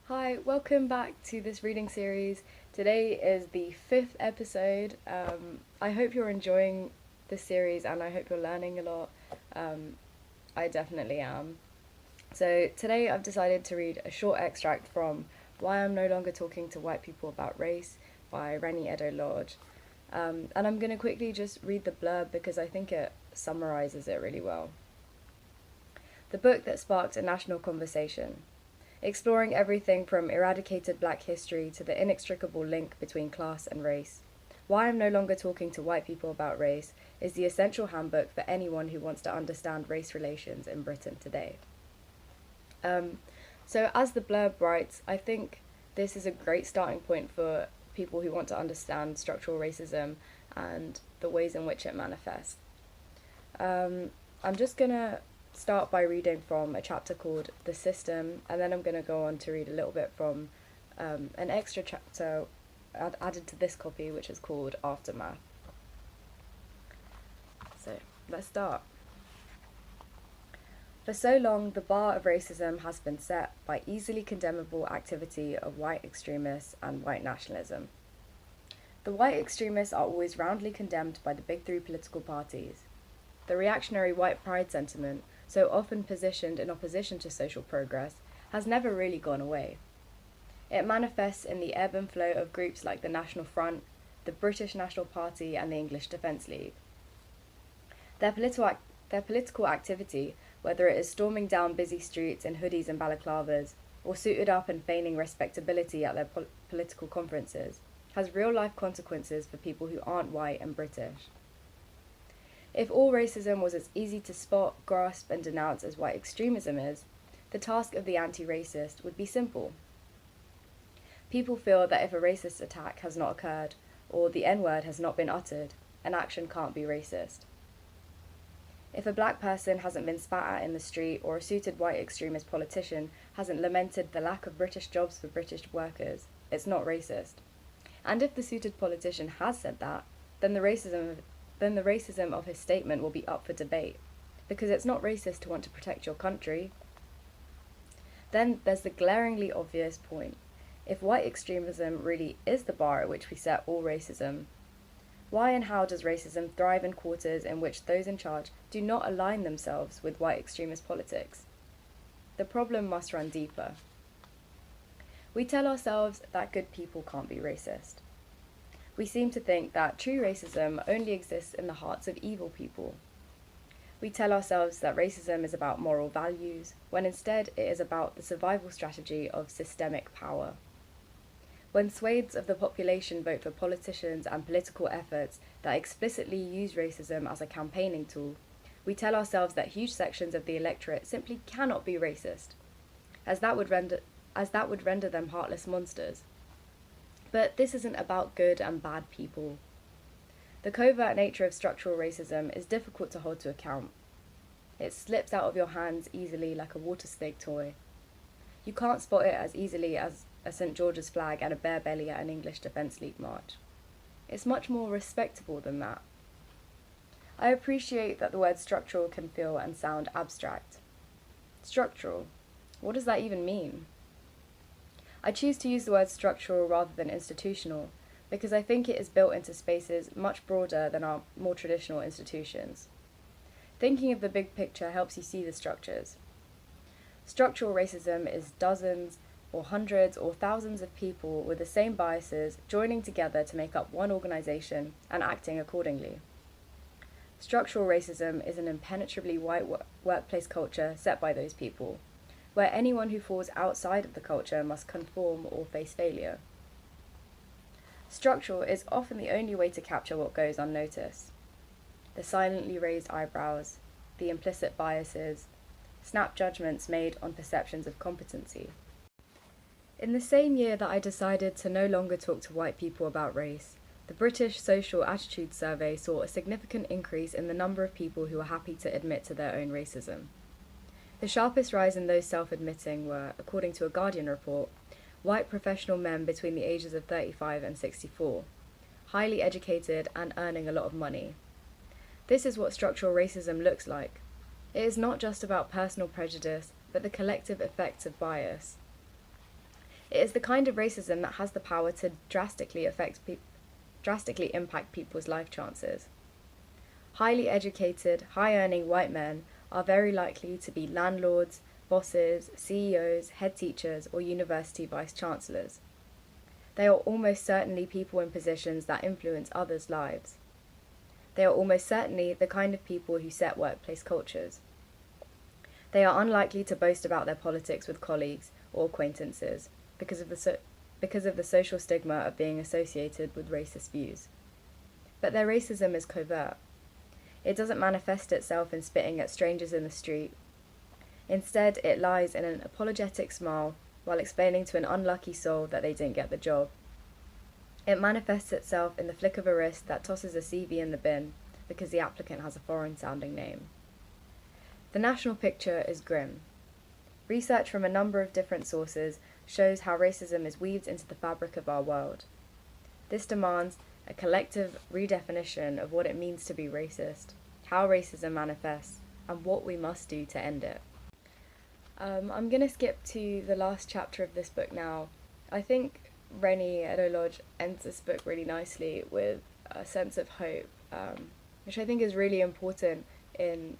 Hi, welcome back to this reading series. Today is the fifth episode. I hope you're enjoying this series and I hope you're learning a lot. I definitely am. So, today I've decided to read a short extract from Why I'm No Longer Talking to White People About Race by Reni Eddo-Lodge. And I'm going to quickly just read the blurb because I think it summarizes it really well. The book that sparked a national conversation, exploring everything from eradicated black history to the inextricable link between class and race. Why I'm No Longer Talking to White People About Race is the essential handbook for anyone who wants to understand race relations in Britain today. So, as the blurb writes, I think this is a great starting point for people who want to understand structural racism and the ways in which it manifests. I'm just going to start by reading from a chapter called The System, and then I'm going to go on to read a little bit from an extra chapter added to this copy, which is called Aftermath. So, let's start. For so long, the bar of racism has been set by easily condemnable activity of white extremists and white nationalism. The white extremists are always roundly condemned by the big three political parties. The reactionary white pride sentiment, so often positioned in opposition to social progress, has never really gone away. It manifests in the ebb and flow of groups like the National Front, the British National Party and the English Defence League. Their political activity, whether it is storming down busy streets in hoodies and balaclavas, or suited up and feigning respectability at their political conferences, has real-life consequences for people who aren't white and British. If all racism was as easy to spot, grasp and denounce as white extremism is, the task of the anti-racist would be simple. People feel that if a racist attack has not occurred, or the N-word has not been uttered, an action can't be racist. If a black person hasn't been spat at in the street, or a suited white extremist politician hasn't lamented the lack of British jobs for British workers, it's not racist. And if the suited politician has said that, then the racism of his statement will be up for debate, because it's not racist to want to protect your country. Then there's the glaringly obvious point. If white extremism really is the bar at which we set all racism, why and how does racism thrive in quarters in which those in charge do not align themselves with white extremist politics? The problem must run deeper. We tell ourselves that good people can't be racist. We seem to think that true racism only exists in the hearts of evil people. We tell ourselves that racism is about moral values, when instead it is about the survival strategy of systemic power. When swathes of the population vote for politicians and political efforts that explicitly use racism as a campaigning tool, we tell ourselves that huge sections of the electorate simply cannot be racist, as that would render them heartless monsters. But this isn't about good and bad people. The covert nature of structural racism is difficult to hold to account. It slips out of your hands easily like a water snake toy. You can't spot it as easily as a St. George's flag and a bare belly at an English Defence League march. It's much more respectable than that. I appreciate that the word structural can feel and sound abstract. Structural, what does that even mean? I choose to use the word structural rather than institutional because I think it is built into spaces much broader than our more traditional institutions. Thinking of the big picture helps you see the structures. Structural racism is dozens or hundreds or thousands of people with the same biases joining together to make up one organisation and acting accordingly. Structural racism is an impenetrably white workplace culture set by those people, where anyone who falls outside of the culture must conform or face failure. Structural is often the only way to capture what goes unnoticed. The silently raised eyebrows, the implicit biases, snap judgments made on perceptions of competency. In the same year that I decided to no longer talk to white people about race, the British Social Attitude Survey saw a significant increase in the number of people who were happy to admit to their own racism. The sharpest rise in those self-admitting were, according to a Guardian report, white professional men between the ages of 35 and 64, highly educated and earning a lot of money. This is what structural racism looks like. It is not just about personal prejudice, but the collective effects of bias. It is the kind of racism that has the power to drastically impact people's life chances. Highly educated, high-earning white men are very likely to be landlords, bosses, CEOs, head teachers, or university vice-chancellors. They are almost certainly people in positions that influence others' lives. They are almost certainly the kind of people who set workplace cultures. They are unlikely to boast about their politics with colleagues or acquaintances because of the social stigma of being associated with racist views. But their racism is covert. It doesn't manifest itself in spitting at strangers in the street. Instead, it lies in an apologetic smile while explaining to an unlucky soul that they didn't get the job. It manifests itself in the flick of a wrist that tosses a CV in the bin because the applicant has a foreign-sounding name. The national picture is grim. Research from a number of different sources shows how racism is weaved into the fabric of our world. This demands a collective redefinition of what it means to be racist, how racism manifests, and what we must do to end it. I'm going to skip to the last chapter of this book now. I think Reni, Eddo-Lodge ends this book really nicely with a sense of hope, which I think is really important in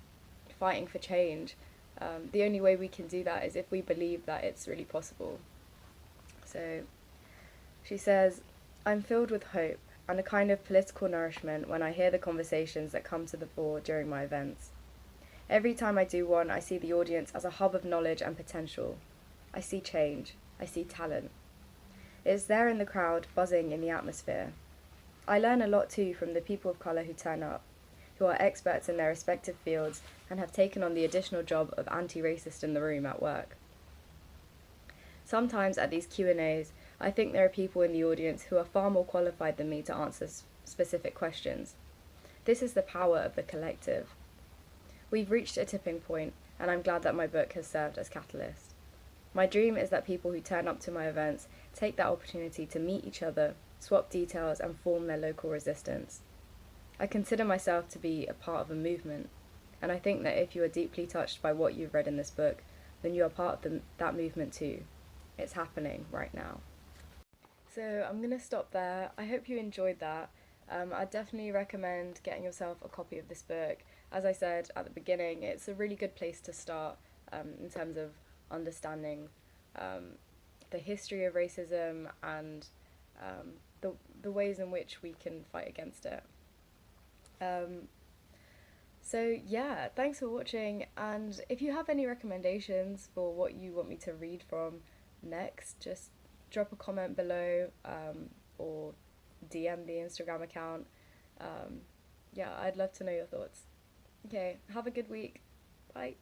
fighting for change. The only way we can do that is if we believe that it's really possible. So she says, "I'm filled with hope and a kind of political nourishment when I hear the conversations that come to the fore during my events. Every time I do one, I see the audience as a hub of knowledge and potential. I see change. I see talent. It is there in the crowd, buzzing in the atmosphere. I learn a lot too from the people of colour who turn up, who are experts in their respective fields and have taken on the additional job of anti-racist in the room at work. Sometimes at these Q&As, I think there are people in the audience who are far more qualified than me to answer specific questions. This is the power of the collective. We've reached a tipping point, and I'm glad that my book has served as catalyst. My dream is that people who turn up to my events take that opportunity to meet each other, swap details, and form their local resistance. I consider myself to be a part of a movement, and I think that if you are deeply touched by what you've read in this book, then you are part of that movement too. It's happening right now." So I'm going to stop there. I hope you enjoyed that. I definitely recommend getting yourself a copy of this book. As I said at the beginning, it's a really good place to start in terms of understanding the history of racism and the ways in which we can fight against it. So yeah, thanks for watching, and if you have any recommendations for what you want me to read from next, just drop a comment below or DM the Instagram account. Yeah, I'd love to know your thoughts. Okay, have a good week. Bye.